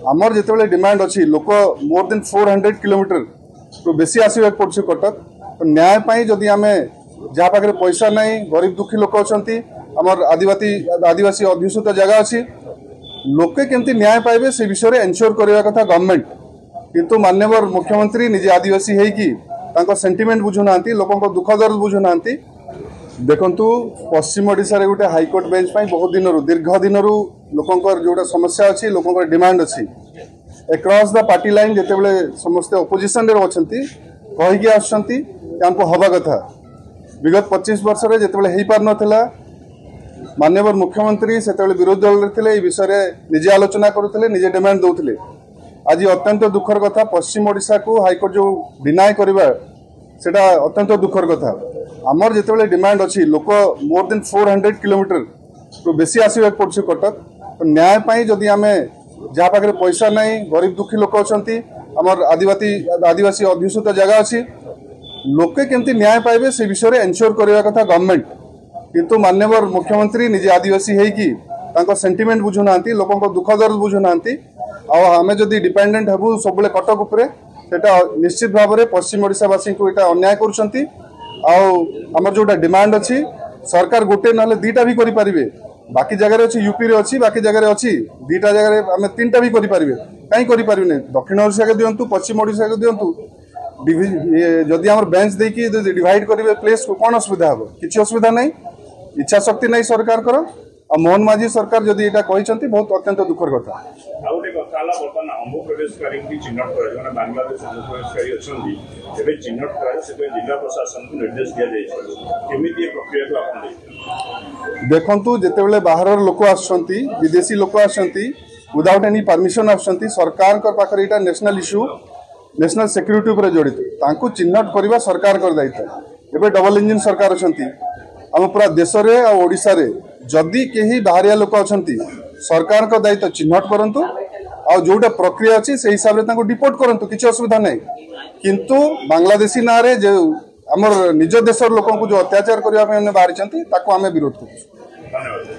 आमर जिते डिमांड अच्छी लोक मोर देन 400 किलोमीटर तो बेसी आसवाक पड़े कटक तो न्याय जदि आम जहाँ पाखे पैसा ना गरीब दुखी लोक अच्छा आमर आदिवासी अध्युषित जगह अच्छी लोके केमती न्याय पाइबे से विषय में एनश्योर करने कथा गवर्नमेंट किंतु माननीय मुख्यमंत्री निजे आदिवासी होगी सेंटिमेंट बुझुना लोक दुख दर्द बुझुना देखु पश्चिम ओडिशा गोटे हाईकोर्ट बेंच बहुत दिन दीर्घ दिन लोकंर जोटा समस्या अच्छी लोकंर डिमांड अच्छी एक्रॉस द पार्टी लाइन जिते समस्ते ओपोजिशन रे अच्छी कहीकि आसको हवा कथा विगत 25 वर्ष में जिते हो पार नाला माननीय मुख्यमंत्री से विरोधी दल थे विषय निजे आलोचना करुले निजे डिमांड दौले आज अत्यंत दुखर कथा पश्चिम ओडिशा को हाईकोर्ट जो डिनाय करवा सेटा अत्यंत दुखर कथा आमर जिते डिमांड अच्छी लोक मोर देन 400 किलोमीटर तो बेसी आसवाक पड़े कटक तो न्याय जदि आम जहाँ पाखे पैसा ना गरीब दुखी लोक अच्छा आमर आदिवासी अध्युषित जगह अच्छी लोके केमती न्याय पाइबे से विषय में एनश्योर करने कथा गवर्नमेंट किंतु माननीय मुख्यमंत्री निजे आदिवासी होगी सेंटिमेंट बुझुना लोक दुख दर्द बुझुना आम जदि डिपेंडेंट हेबू सब कटक उपरे सेटा निश्चित भाव में पश्चिम ओडिशावासी को यहाँ अन्याय करुँच आमर जोटा डिमांड अच्छी सरकार गोटे ना दीटा भी करें बाकी जगह अच्छी यूपी रे अच्छी बाकी जगह अच्छी दीटा जगह आम 3टा भी करें कहीं करें दक्षिण ओडिशा के दिंतु पश्चिम ओडिशा के दिंतु जदि आम बेंच देकी डिवाइड करेंगे प्लेस को कौन असुविधा हम किसी असुविधा नहीं इच्छा शक्ति नहीं सरकार कर मोहन माझी सरकार जदि यहाँ कहते बहुत अत्यंत दुखर कथा देखु जिते बाहर लोक आसुँच विदेशी लोक आसुँच विदाउट एनी परमिशन आसुँच सरकार पाखे यहाँ नेशनल इश्यू नेशनल सिक्यूरीटी उपर जड़ित तांको चिन्हट करवा सरकार कर दायित्व एवं डबल इंजिन सरकार अच्छा आम पूरा देश में और ओडिशा रे जदि कहीं बाहरिया लोक अच्छा सरकार का दायित्व चिन्हट करूँ और जोटा प्रक्रिया अच्छी से हिसाब से डिपोर्ट करूँ किसी असुविधा नहीं किंतु बांग्लादेशी ना रे जो आमर निज देश लोक जो अत्याचार करने बाहरी आम विरोध कर।